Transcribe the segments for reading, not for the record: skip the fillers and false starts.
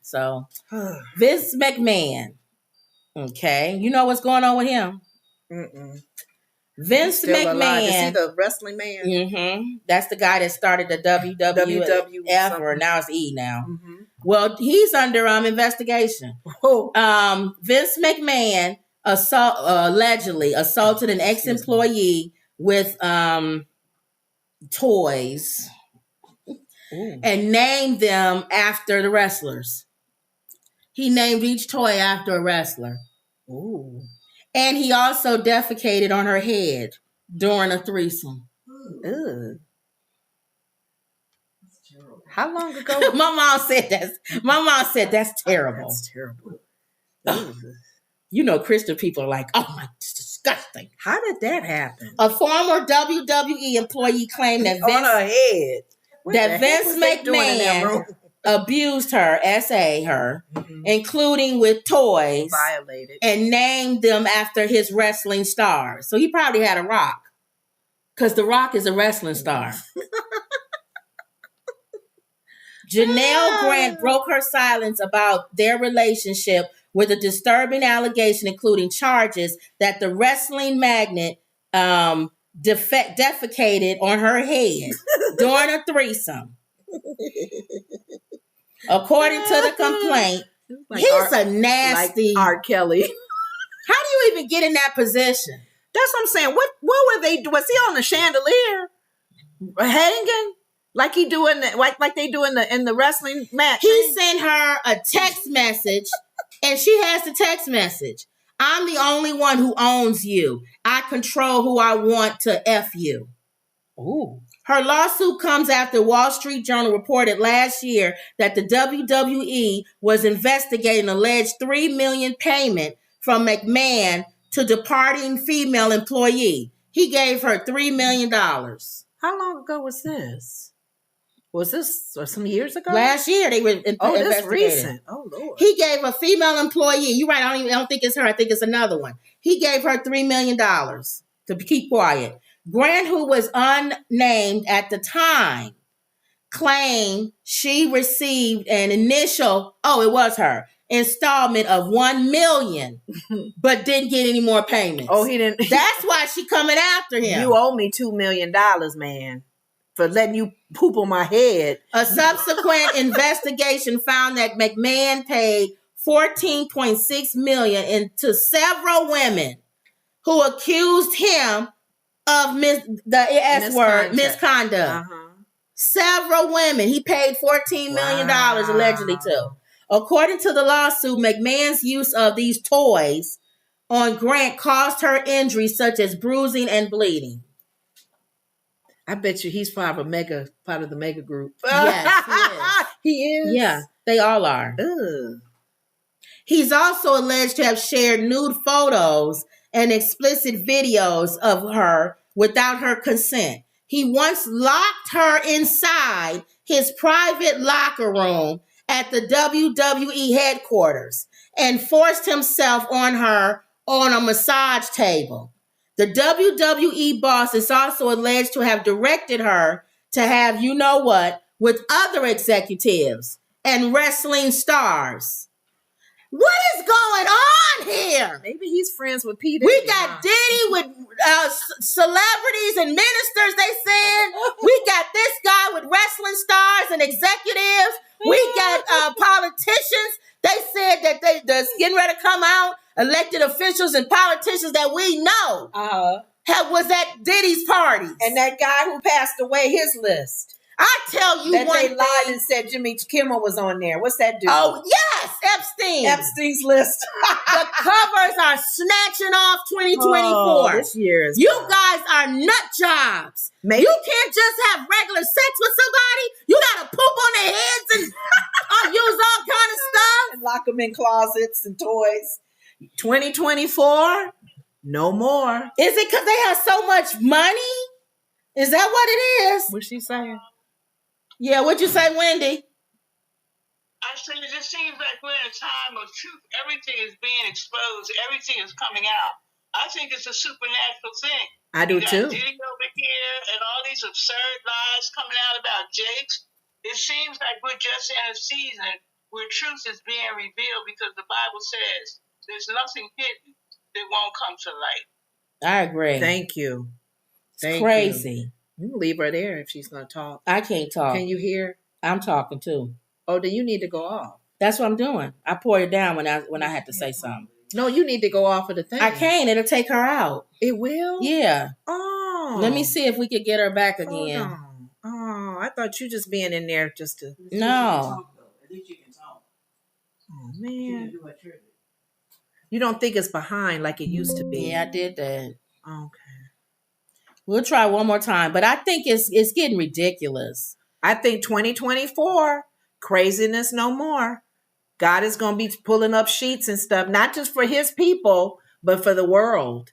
So Vince McMahon. Okay, you know what's going on with him? Mm-mm. Vince McMahon. Is he the wrestling man? Mm-hmm. That's the guy that started the WWF, or now it's E now. Mm-hmm. Well, he's under investigation. Vince McMahon allegedly assaulted an ex-employee with toys. Ooh. And named them after the wrestlers. He named each toy after a wrestler. Ooh. And he also defecated on her head during a threesome. Ew. How long ago? My mom said that's terrible. That's terrible. You know, Christian people are like, oh my, it's disgusting. How did that happen? A former WWE employee claimed that on her head. Vince McMahon abused her, including with toys, violated, and named them after his wrestling stars. So he probably had a Rock, because The Rock is a wrestling star. Janelle Grant broke her silence about their relationship with a disturbing allegation, including charges that the wrestling magnate defecated on her head during a threesome. According to the complaint, he's a nasty like R. Kelly. How do you even get in that position? That's what I'm saying. What were they? Was he on the chandelier, hanging like he doing like they do in the wrestling match? He sent her a text message, and she has the text message. I'm the only one who owns you. I control who I want to F you. Ooh. Her lawsuit comes after Wall Street Journal reported last year that the WWE was investigating alleged $3 million payment from McMahon to departing female employee. He gave her $3 million. How long ago was this? Was this some years ago? Last year they were investigating. That's recent. Oh Lord. He gave a female employee. You're right. I don't think it's her. I think it's another one. He gave her $3 million to keep quiet. Grant, who was unnamed at the time, claimed she received an initial, it was her, installment of $1 million, but didn't get any more payments. Oh, he didn't. That's why she coming after him. You owe me $2 million, man, for letting you poop on my head. A subsequent investigation found that McMahon paid $14.6 million into several women who accused him of misconduct. Uh-huh. Several women. He paid $14 million allegedly to. According to the lawsuit, McMahon's use of these toys on Grant caused her injuries such as bruising and bleeding. I bet you he's part of the mega group. Yes, he is. Yeah, they all are. Ugh. He's also alleged to have shared nude photos and explicit videos of her without her consent. He once locked her inside his private locker room at the WWE headquarters and forced himself on her on a massage table. The WWE boss is also alleged to have directed her to have, you know what, with other executives and wrestling stars. What is going on here? Maybe he's friends with Peter. We got Diddy with celebrities and ministers, they said. We got this guy with wrestling stars and executives. We got politicians. They said that they're getting ready to come out. Elected officials and politicians that we know was at Diddy's parties. And that guy who passed away, his list. I tell you that one they thing. lied and said Jimmy Kimmel was on there. What's that dude? Oh, yes, Epstein. Epstein's list. The covers are snatching off 2024. This year is you guys are nut jobs. Maybe. You can't just have regular sex with somebody. You got to poop on their heads and use all kind of stuff. And lock them in closets and toys. 2024, no more. Is it because they have so much money? Is that what it is? What's she saying? Yeah, what'd you say, Wendy? I said it just seems like we're in a time of truth. Everything is being exposed. Everything is coming out. I think it's a supernatural thing. I do too. Diddy over here and all these absurd lies coming out about Jakes. It seems like we're just in a season where truth is being revealed, because the Bible says there's nothing hidden that won't come to light. I agree. Thank you. It's crazy. You can leave her there if she's going to talk. I can't talk. Can you hear? I'm talking too. Oh, then you need to go off. That's what I'm doing. I poured it down when I had to say something. No, you need to go off of the thing. I can't. It'll take her out. It will? Yeah. Oh. Let me see if we could get her back again. Hold on. Oh, I thought you just being in there just to. No. At least you can talk. Oh, You man. can do what you're doing. You don't think it's behind like it used to be? Yeah, I did that. Okay. We'll try one more time, but I think it's getting ridiculous. I think 2024, craziness no more. God is going to be pulling up sheets and stuff, not just for his people, but for the world.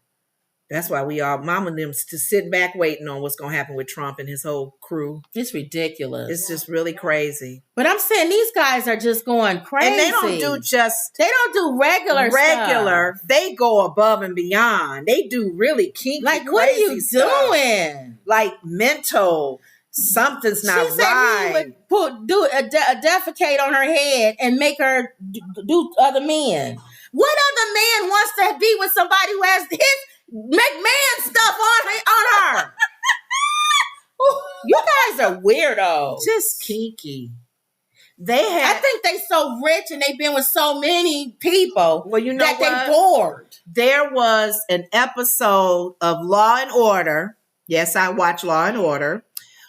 That's why we all, mama and them, to sit back waiting on what's going to happen with Trump and his whole crew. It's ridiculous. It's just really crazy. But I'm saying these guys are just going crazy. And they don't do regular stuff. They go above and beyond. They do really kinky, like, what are you stuff. doing? Like mental, something's not right. She said he would defecate on her head and make her do other men. What other man wants to be with somebody who has his McMahon stuff on her? You guys are weirdos. Just kinky. I think they so rich and they've been with so many people. Well, you know that what? They bored. There was an episode of Law and Order. Yes, I watch Law and Order,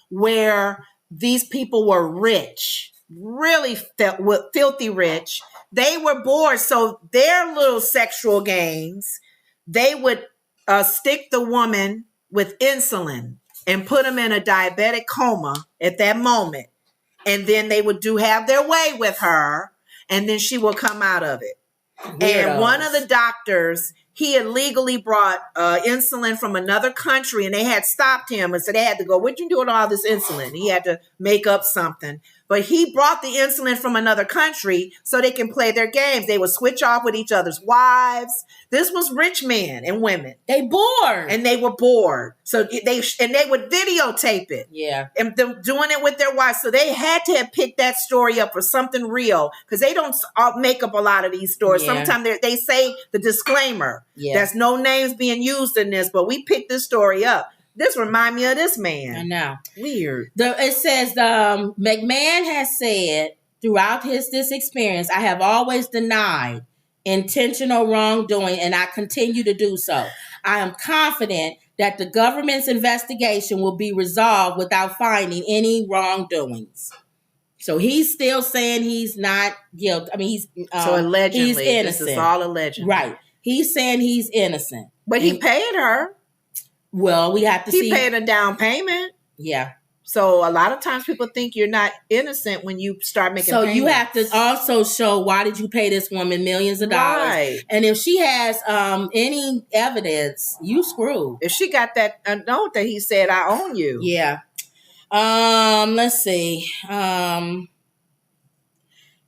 where these people were rich, really filthy rich. They were bored, so their little sexual games, they would stick the woman with insulin and put them in a diabetic coma at that moment. And then they would have their way with her, and then she will come out of it. Weirdos. And one of the doctors, he had legally brought insulin from another country, and they had stopped him and said they had to go, what you doing all this insulin? He had to make up something. But he brought the insulin from another country so they can play their games. They would switch off with each other's wives. This was rich men and women. They bored. And they were bored. So they would videotape it. Yeah. And them doing it with their wives. So they had to have picked that story up for something real. Because they don't make up a lot of these stories. Yeah. Sometimes they say the disclaimer. Yeah. There's no names being used in this, but we picked this story up. This remind me of this man. I know. Weird. It says McMahon has said throughout this experience, I have always denied intentional wrongdoing, and I continue to do so. I am confident that the government's investigation will be resolved without finding any wrongdoings. So he's still saying he's not guilty. I mean, he's allegedly, he's innocent. This is all allegedly, right? He's saying he's innocent, but he paid her. Well, we have to see. He paid a down payment. Yeah. So a lot of times people think you're not innocent when you start making payments. You have to also show, why did you pay this woman millions of dollars? Right. And if she has any evidence, you screwed. If she got that note that he said, I own you. Yeah. Let's see.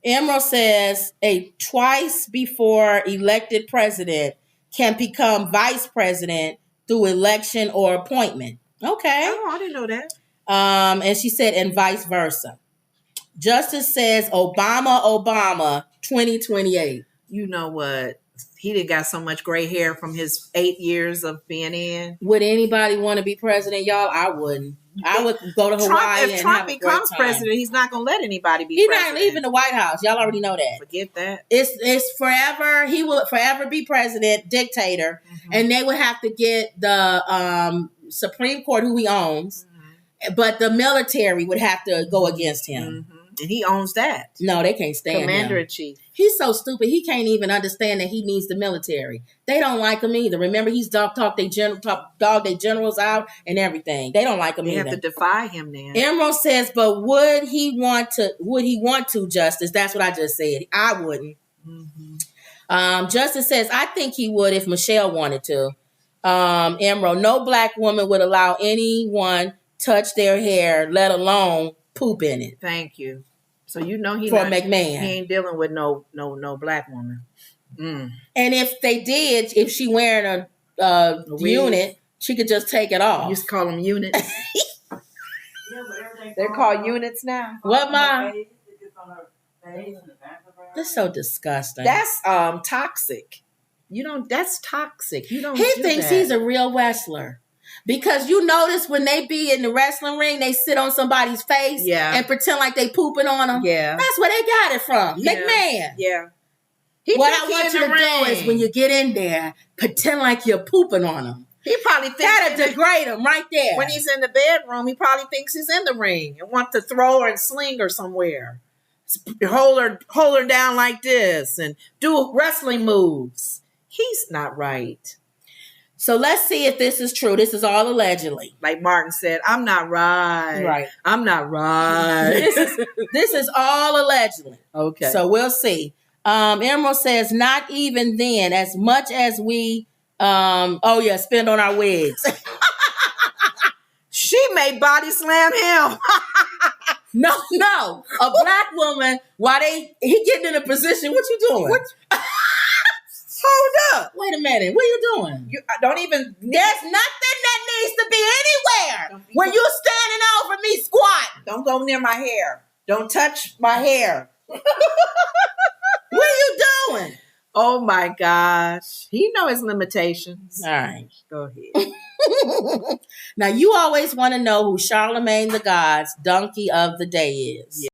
Emerald says a twice before elected president can become vice president through election or appointment. Okay. Oh, I didn't know that. And she said, and vice versa. Justice says Obama 2028. You know what? He done got so much gray hair from his 8 years of being in. Would anybody want to be president, y'all? I wouldn't. I would go to Hawaii. If Trump becomes president, he's not going to let anybody be president. He's not leaving the White House. Y'all already know that. Forget that. It's forever. He will forever be president, dictator, and they would have to get the Supreme Court, who he owns, but the military would have to go against him. And he owns that. No, they can't stand him. Commander-in-Chief. He's so stupid. He can't even understand that he needs the military. They don't like him either. Remember, he's dog their generals out and everything. They don't like him either. They have to defy him now. Emerald says, but would he want to, Justice? That's what I just said. I wouldn't. Justice says, I think he would if Michelle wanted to. Emerald, no black woman would allow anyone touch their hair, let alone poop in it. Thank you. So you know McMahon. He ain't dealing with no black woman. And if they did, if she wearing a unit, she could just take it off. You used to call them units. They're called units now. What, Mom? That's so disgusting. That's toxic. That's toxic. You don't He do thinks that. he's a real wrestler. Because you notice when they be in the wrestling ring, they sit on somebody's face and pretend like they pooping on them. Yeah. That's where they got it from. Yeah. McMahon. Yeah. What I want you to do is when you get in there, pretend like you're pooping on them. He probably thinks that'll degrade him right there. When he's in the bedroom, he probably thinks he's in the ring and wants to throw her and sling her somewhere. Hold her down like this and do wrestling moves. He's not right. So let's see if this is true. This is all allegedly. Like Martin said, I'm not right. Right. I'm not right. This is all allegedly. Okay. So we'll see. Emerald says, not even then, as much as we spend on our wigs. She may body slam him. No. A black woman, while he getting in a position, what you doing? Hold up. Wait a minute. What are you doing? Don't even. There's nothing that needs to be anywhere when you're standing over me squat. Don't go near my hair. Don't touch my hair. What are you doing? Oh my gosh. He knows his limitations. All right. Go ahead. Now, you always want to know who Charlemagne the God's donkey of the day is. Yeah.